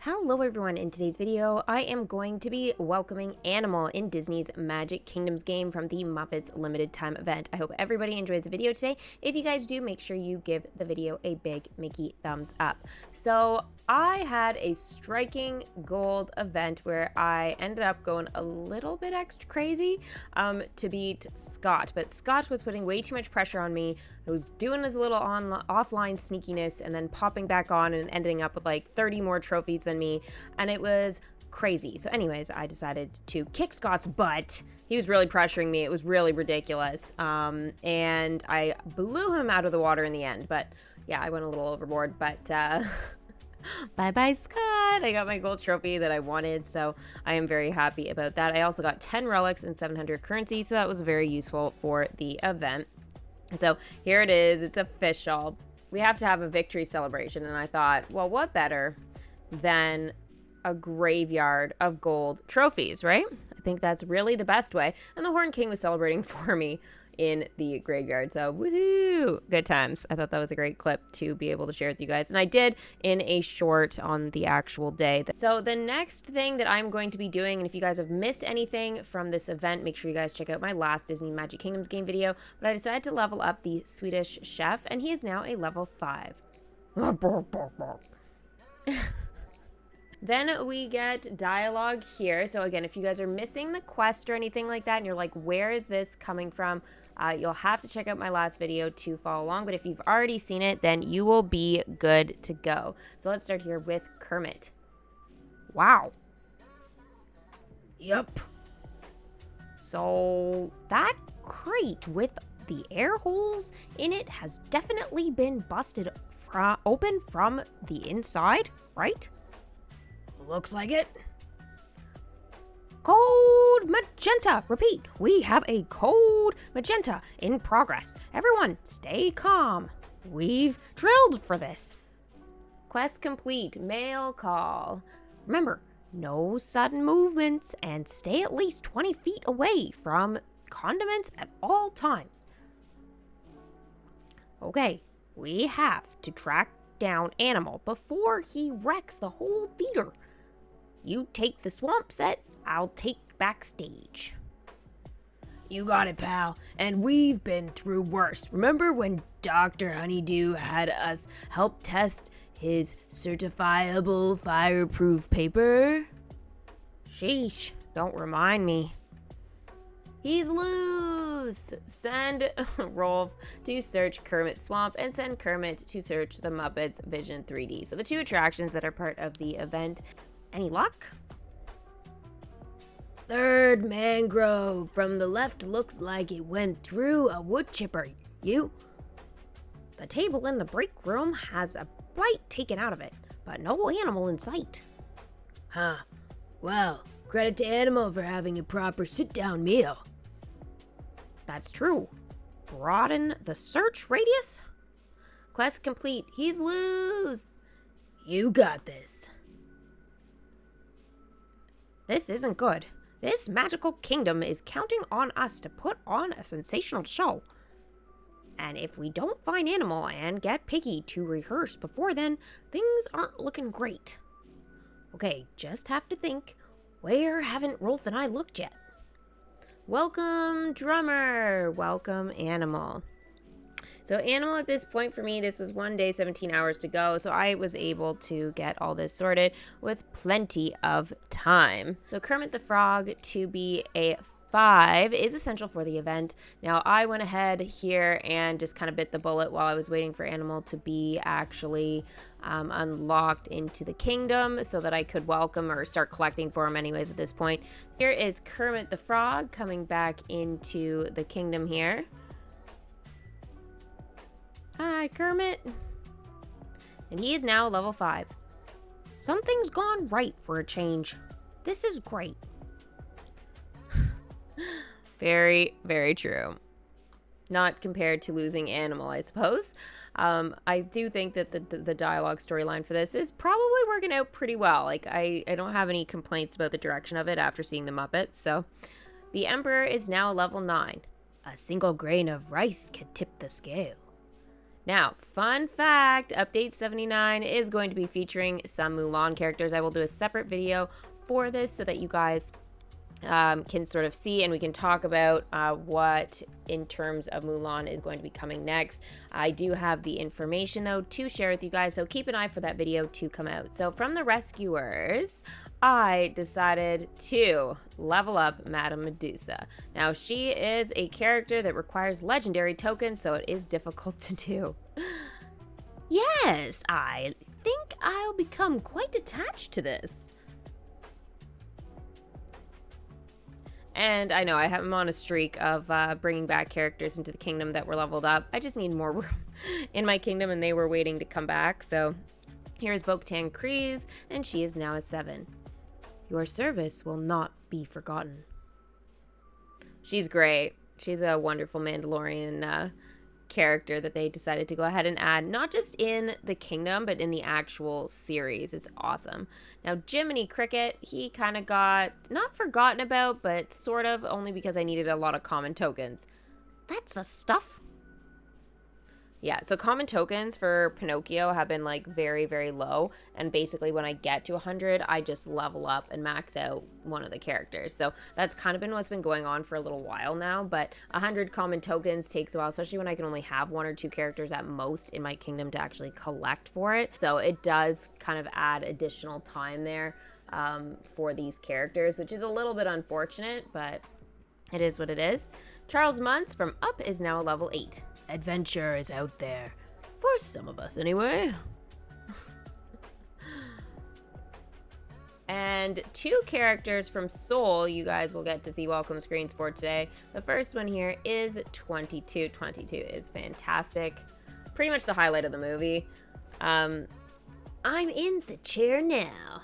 Hello everyone, in today's video I am going to be welcoming Animal in Disney's Magic Kingdoms game from the Muppets limited time event. I hope everybody enjoys the video today. If you guys do, make sure you give the video a big Mickey thumbs up. So I had a striking gold event where I ended up going a little bit extra crazy to beat Scott, but Scott was putting way too much pressure on me. I was doing his little offline sneakiness and then popping back on and ending up with like 30 more trophies than me, and it was crazy. So anyways, I decided to kick Scott's butt. He was really pressuring me. It was really ridiculous, and I blew him out of the water in the end. But yeah, I went a little overboard, but bye-bye, Scott. I got my gold trophy that I wanted, so I am very happy about that. I also got 10 relics and 700 currency, so that was very useful for the event. So here it is. It's official. We have to have a victory celebration, and I thought, well, what better than a graveyard of gold trophies, right? I think that's really the best way. And the Horn King was celebrating for me in the graveyard, so woohoo, good times. I thought that was a great clip to be able to share with you guys, and I did in a short on the actual day. So the next thing that I'm going to be doing, and if you guys have missed anything from this event, make sure you guys check out my last Disney Magic Kingdoms game video, but I decided to level up the Swedish chef, and he is now a level 5. Then we get dialogue here. So again, if you guys are missing the quest or anything like that and you're like, where is this coming from? You'll have to check out my last video to follow along. But if you've already seen it, then you will be good to go. So let's start here with Kermit. Wow. Yep. So that crate with the air holes in it has definitely been busted open from the inside, right? Looks like it. Code magenta. Repeat, we have a code magenta in progress. Everyone, stay calm. We've drilled for this. Quest complete. Mail call. Remember, no sudden movements and stay at least 20 feet away from condiments at all times. Okay, we have to track down Animal before he wrecks the whole theater. You take the swamp set, I'll take backstage. You got it, pal. And we've been through worse. Remember when Dr. Honeydew had us help test his certifiable fireproof paper? Sheesh, don't remind me. He's loose! Send Rolf to search Kermit Swamp and send Kermit to search the Muppets Vision 3D. So the two attractions that are part of the event. Any luck? Third mangrove from the left looks like it went through a wood chipper. You? The table in the break room has a bite taken out of it, but no animal in sight. Huh. Well, credit to Animal for having a proper sit-down meal. That's true. Broaden the search radius? Quest complete. He's loose. You got this. This isn't good. This magical kingdom is counting on us to put on a sensational show. And if we don't find Animal and get Piggy to rehearse before then, things aren't looking great. Okay, just have to think, where haven't Rolf and I looked yet? Welcome, drummer. Welcome, Animal. So Animal at this point for me, this was 1 day, 17 hours to go. So I was able to get all this sorted with plenty of time. So Kermit the Frog to be a 5 is essential for the event. Now I went ahead here and just kind of bit the bullet while I was waiting for Animal to be actually unlocked into the kingdom so that I could welcome or start collecting for him anyways at this point. So here is Kermit the Frog coming back into the kingdom here. Hi, Kermit. And he is now level 5. Something's gone right for a change. This is great. Very, very true. Not compared to losing Animal, I suppose. I do think that the dialogue storyline for this is probably working out pretty well. Like, I don't have any complaints about the direction of it after seeing the Muppets. So, the Emperor is now level 9. A single grain of rice can tip the scale. Now, fun fact, Update 79 is going to be featuring some Mulan characters. I will do a separate video for this so that you guys can sort of see and we can talk about what in terms of Mulan is going to be coming next. I do have the information though to share with you guys, so keep an eye for that video to come out. So from the rescuers, I decided to level up Madame Medusa. Now she is a character that requires legendary tokens, so it is difficult to do. Yes, I think I'll become quite attached to this. And I know I'm on a streak of bringing back characters into the kingdom that were leveled up. I just need more room in my kingdom, and they were waiting to come back. So here's Bo-Katan Kryze, and she is now a 7. Your service will not be forgotten. She's great. She's a wonderful Mandalorian character that they decided to go ahead and add, not just in the kingdom, but in the actual series. It's awesome. Now, Jiminy Cricket, he kind of got not forgotten about, but sort of, only because I needed a lot of common tokens. That's the stuff. Yeah, so common tokens for Pinocchio have been like very, very low. And basically when I get to 100, I just level up and max out one of the characters. So that's kind of been what's been going on for a little while now. But 100 common tokens takes a while, especially when I can only have 1 or 2 characters at most in my kingdom to actually collect for it. So it does kind of add additional time there for these characters, which is a little bit unfortunate, but it is what it is. Charles Muntz from Up is now a level 8. Adventure is out there. For some of us, anyway. And 2 characters from Soul you guys will get to see welcome screens for today. The first one here is 22. 22 is fantastic. Pretty much the highlight of the movie. I'm in the chair now.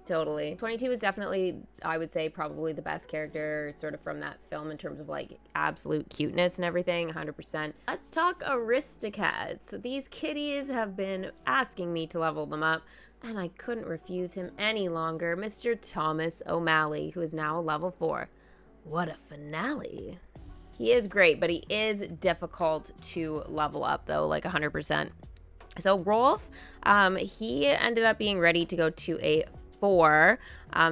Totally. 22 is definitely, I would say, probably the best character sort of from that film in terms of like absolute cuteness and everything, 100%. Let's talk Aristocats. These kitties have been asking me to level them up, and I couldn't refuse him any longer. Mr. Thomas O'Malley, who is now a level 4. What a finale. He is great, but he is difficult to level up though, like 100%. So Rolf, he ended up being ready to go to a 4.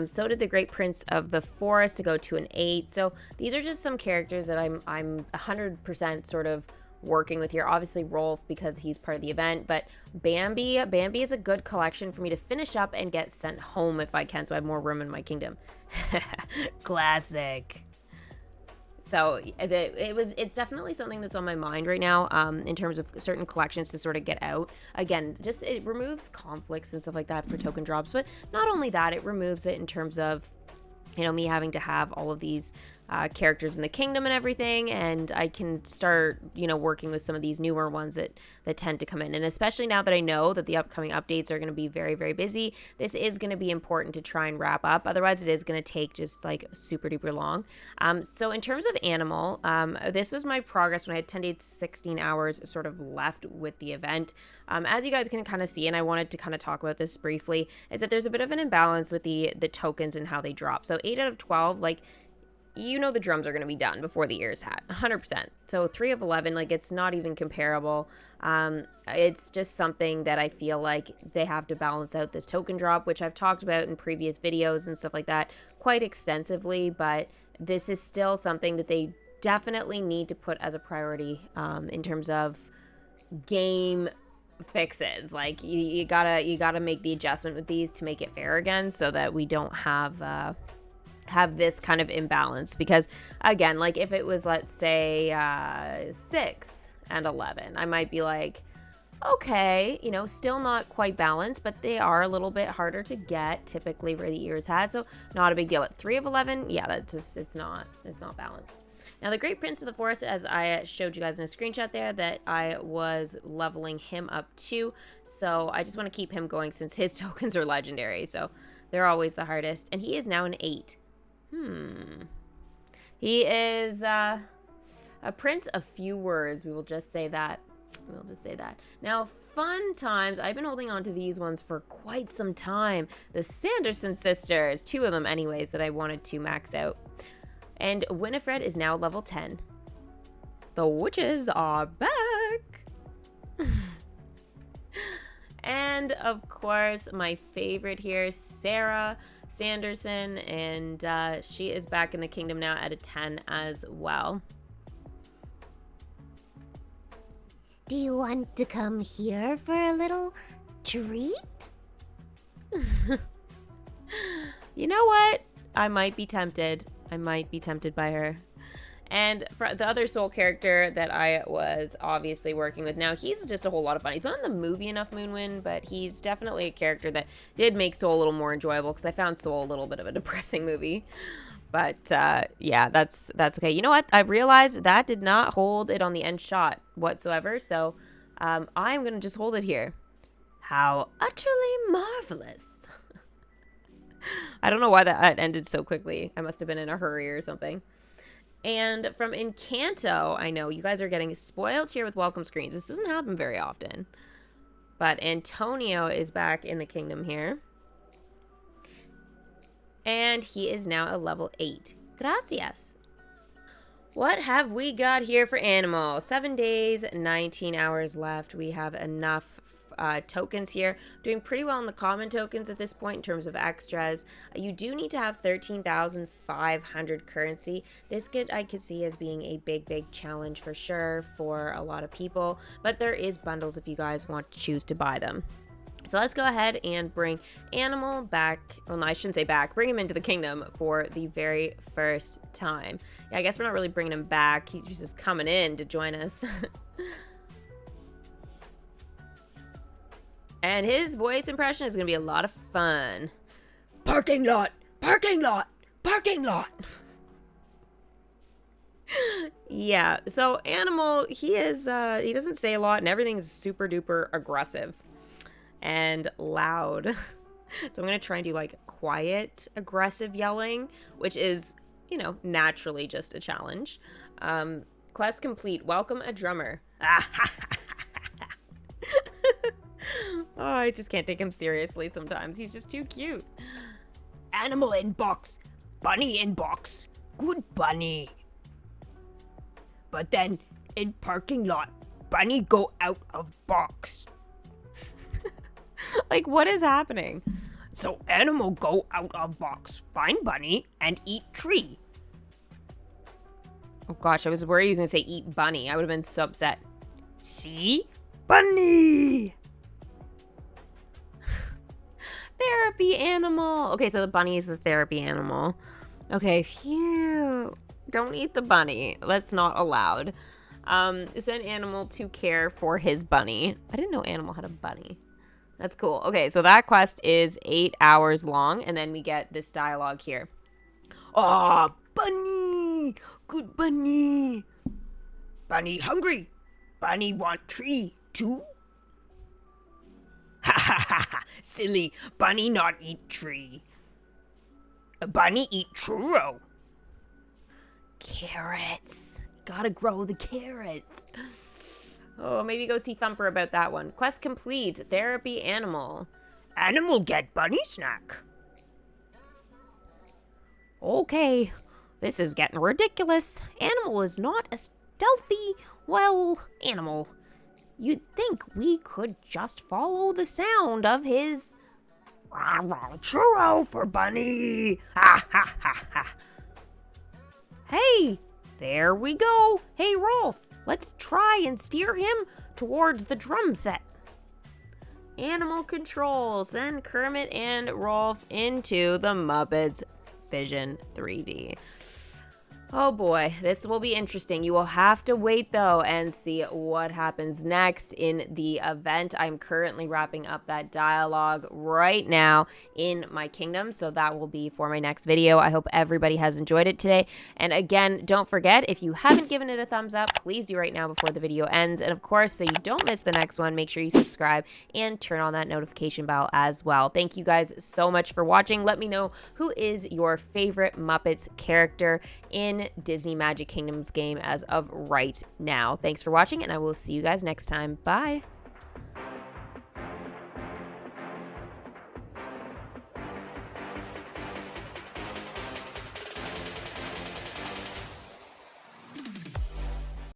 So did the Great Prince of the Forest to go to an 8. So these are just some characters that I'm 100% sort of working with here. Obviously Rolf because he's part of the event, but Bambi is a good collection for me to finish up and get sent home if I can, so I have more room in my kingdom. Classic. So it's definitely something that's on my mind right now in terms of certain collections to sort of get out. Again, just it removes conflicts and stuff like that for token drops. But not only that, it removes it in terms of, you know, me having to have all of these characters in the kingdom and everything, and I can start, you know, working with some of these newer ones that tend to come in. And especially now that I know that the upcoming updates are going to be very, very busy, this is going to be important to try and wrap up. Otherwise, it is going to take just like super duper long. So in terms of Animal, this was my progress when I had 10 days, 16 hours sort of left with the event. As you guys can kind of see, and I wanted to kind of talk about this briefly, is that there's a bit of an imbalance with the tokens and how they drop. So 8 out of 12, like, you know, the drums are going to be done before the year's hat, 100%. So 3 of 11, like, it's not even comparable. It's just something that I feel like they have to balance out this token drop, which I've talked about in previous videos and stuff like that quite extensively, but this is still something that they definitely need to put as a priority in terms of game fixes. Like, you gotta make the adjustment with these to make it fair again, so that we don't have this kind of imbalance. Because again, like, if it was, let's say 6 and 11, I might be like, okay, you know, still not quite balanced, but they are a little bit harder to get typically where the years had, so not a big deal. But 3 of 11, yeah, that's just, it's not balanced. Now, the Great Prince of the Forest, as I showed you guys in a screenshot there, that I was leveling him up too. So I just want to keep him going since his tokens are legendary. So they're always the hardest. And he is now an 8. He is a prince of few words. We will just say that. Now, fun times. I've been holding on to these ones for quite some time. The Sanderson sisters. 2 of them anyways that I wanted to max out. And Winifred is now level 10. The witches are back. back. And of course, my favorite here, Sarah Sanderson, and she is back in the kingdom now at a 10 as well. Do you want to come here for a little treat? You know what? I might be tempted. I might be tempted by her. And for the other Soul character that I was obviously working with, now he's just a whole lot of fun. He's not in the movie enough, Moonwind, but he's definitely a character that did make Soul a little more enjoyable, because I found Soul a little bit of a depressing movie. But yeah, that's okay. You know what? I realized that did not hold it on the end shot whatsoever, so I'm going to just hold it here. How utterly marvelous. I don't know why that ended so quickly. I must have been in a hurry or something. And from Encanto, I know you guys are getting spoiled here with welcome screens. This doesn't happen very often. But Antonio is back in the kingdom here. And he is now a level 8. Gracias. What have we got here for Animal? 7 days, 19 hours left. We have enough tokens here. Doing pretty well on the common tokens at this point in terms of extras. You do need to have 13,500 currency. This I could see as being a big challenge for sure for a lot of people, but there is bundles if you guys want to choose to buy them. So let's go ahead and bring Animal back. Well, no, I shouldn't say back. Bring him into the kingdom for the very first time. Yeah, I guess we're not really bringing him back. He's just coming in to join us. And his voice impression is going to be a lot of fun. Parking lot! Parking lot! Parking lot! Yeah, so Animal, he doesn't say a lot, and everything's super duper aggressive and loud. So I'm going to try and do like quiet, aggressive yelling, which is, you know, naturally just a challenge. Quest complete. Welcome a drummer. Oh, I just can't take him seriously sometimes. He's just too cute. Animal in box. Bunny in box. Good bunny. But then in parking lot, bunny go out of box. Like, what is happening? So Animal go out of box, find bunny, and eat tree. Oh gosh, I was worried he was going to say eat bunny. I would have been so upset. See? Bunny! Therapy animal. Okay, so the bunny is the therapy animal. Okay, phew. Don't eat the bunny. That's not allowed. Send Animal to care for his bunny. I didn't know Animal had a bunny. That's cool. Okay, so that quest is 8 hours long, and then we get this dialogue here. Ah, bunny! Good bunny! Bunny hungry! Bunny want tree, too? Ha ha ha ha! Silly! Bunny not eat tree. A bunny eat churro. Carrots. Gotta grow the carrots. Oh, maybe go see Thumper about that one. Quest complete. Therapy animal. Animal get bunny snack. Okay, this is getting ridiculous. Animal is not a stealthy, well, animal. You'd think we could just follow the sound of his churro for bunny. Ha ha ha ha. Hey, there we go. Hey, Rolf, let's try and steer him towards the drum set. Animal control. Send Kermit and Rolf into the Muppets Vision 3D. Oh boy, this will be interesting. You will have to wait though and see what happens next in the event. I'm currently wrapping up that dialogue right now in my kingdom, so that will be for my next video. I hope everybody has enjoyed it today. And again, don't forget, if you haven't given it a thumbs up, please do right now before the video ends. And of course, so you don't miss the next one, make sure you subscribe and turn on that notification bell as well. Thank you guys so much for watching. Let me know who is your favorite Muppets character in Disney Magic Kingdoms game as of right now. Thanks for watching, and I will see you guys next time. Bye.